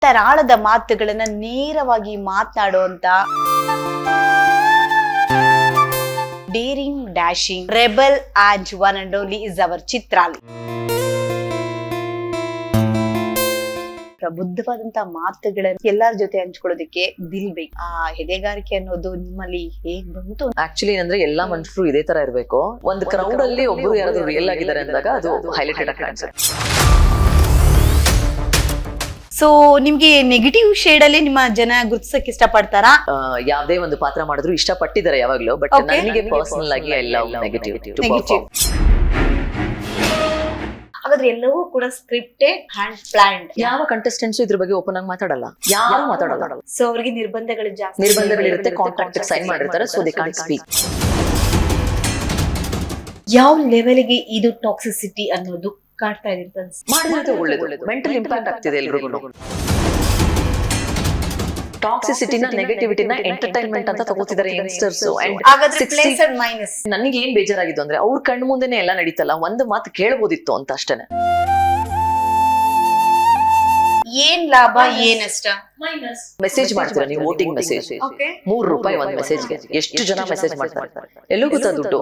ತರಾಳದ ಮಾತುಗಳನ್ನ ನೇರವಾಗಿ ಮಾತನಾಡುವಂತ daring dashing rebel and one and only is our Chitrali. ಪ್ರಬುದ್ಧವಾದಂತ ಮಾತುಗಳನ್ನ ಎಲ್ಲರ ಜೊತೆ ಹಂಚ್ಕೊಳ್ಳೋದಕ್ಕೆ ದಿಲ್ ಬೇಕು. ಆ ಎದೆಗಾರಿಕೆ ಅನ್ನೋದು ನಿಮ್ಮಲ್ಲಿ ಹೇಗ್ ಬಂತು? ಆಕ್ಚುಲಿ ಅಂದ್ರೆ ಎಲ್ಲಾ ಮನುಷ್ಯರು ಇದೇ ತರ ಇರ್ಬೇಕು. ಒಂದು ಕ್ರೌಡ್ ಅಲ್ಲಿ ಒಬ್ರು ಯಾರಾದ್ರೂ ರಿಯಲ್ ಆಗಿದ್ದಾರೆ ಅಂದಾಗ ಅದು ಹೈಲೈಟೆಡ್ ಆಗಿ ಕಾಣಿಸುತ್ತೆ. ಸೊ ನಿಮ್ಗೆ ನೆಗೆಟಿವ್ ಶೇಡ್ ಅಲ್ಲಿ ನಿಮ್ಮ ಜನ ಗುರುತಿಸಕ್ ಇಷ್ಟಪಡ್ತಾರಾ? ಯಾವ್ದೇ ಒಂದು ಪಾತ್ರ ಮಾಡಿದ್ರು ಇಷ್ಟ ಪಟ್ಟಿದ್ದಾರೆ ಯಾವಾಗ್ಲೂ. ಬಟ್ ನನಗೆ ಪರ್ಸನಲ್ ಆಗಿ ಐ ಲವ್ ನೆಗೆಟಿವ್. ಹಾಗಾದ್ರೆ ಎಲ್ಲವೂ ಕೂಡ ಸ್ಕ್ರಿಪ್ಟೆಡ್ ಅಂಡ್ ಪ್ಲಾನ್ಡ್. ಯಾವ ಕಂಟೆಸ್ಟೆಂಟ್ಸ್ ಇದ್ರ ಬಗ್ಗೆ ಓಪನ್ ಆಗಿ ಮಾತಾಡಲ್ಲ, ಯಾರು ಮಾತಾಡಲ್ಲ. ಸೊ ಅವರಿಗೆ ನಿರ್ಬಂಧಗಳು ಜಾಸ್ತಿ, ನಿರ್ಬಂಧಗಳಿರುತ್ತೆ, ಕಾಂಟ್ರಾಕ್ಟ್ ಸೈನ್ ಮಾಡಿರ್ತಾರೆ, ಸೊ ದೇ ಕಾಂಟ್ ಸ್ಪೀಕ್. ಯಾವ ಲೆವೆಲ್ಗೆ ಇದು ಟಾಕ್ಸಿಸಿಟಿ ಅನ್ನೋದು ಕಾಡ್ತಾ ಇದೆ? ಮಾಡಿದ್ರೆ ಒಳ್ಳೇದು, ಮೆಂಟಲ್ ಇಂಪ್ಯಾಕ್ಟ್ ಆಗ್ತಿದೆ ಎಲ್ರಿಗೂ. ಟಾಕ್ಸಿಸಿಟಿನ ನೆಗೆಟಿವಿಟಿನ ಎಂಟರ್ಟೈನ್ಮೆಂಟ್ ಅಂತ ತಗೋತಿದ್ದಾರೆ ಯಂಗ್ಸ್ಟರ್ಸ್. ನನಗೆ ಏನ್ ಬೇಜಾರಾಗಿದ್ದು ಅಂದ್ರೆ ಅವ್ರ ಕಣ್ಣು ಮುಂದೆನೆ ಎಲ್ಲ ನಡೀತಲ್ಲ, ಒಂದು ಮಾತು ಕೇಳಬಹುದಿತ್ತು ಅಂತ ಅಷ್ಟೇನೆ. ಏನ್ ಲಾಭ ಏನ್ ನಷ್ಟ? ಮೆಸೇಜ್ ಮಾಡ್ತೀರಾ ನೀವು, ವೋಟಿಂಗ್ ಮೆಸೇಜ್ ₹3 ಒಂದು ಮೆಸೇಜ್ಗೆ ಎಷ್ಟು ಜನ ಮೆಸೇಜ್ ಮಾಡ್ತಾರೆ, ಎಲ್ಲೂ ಗೊತ್ತಾ ದುಡ್ಡು.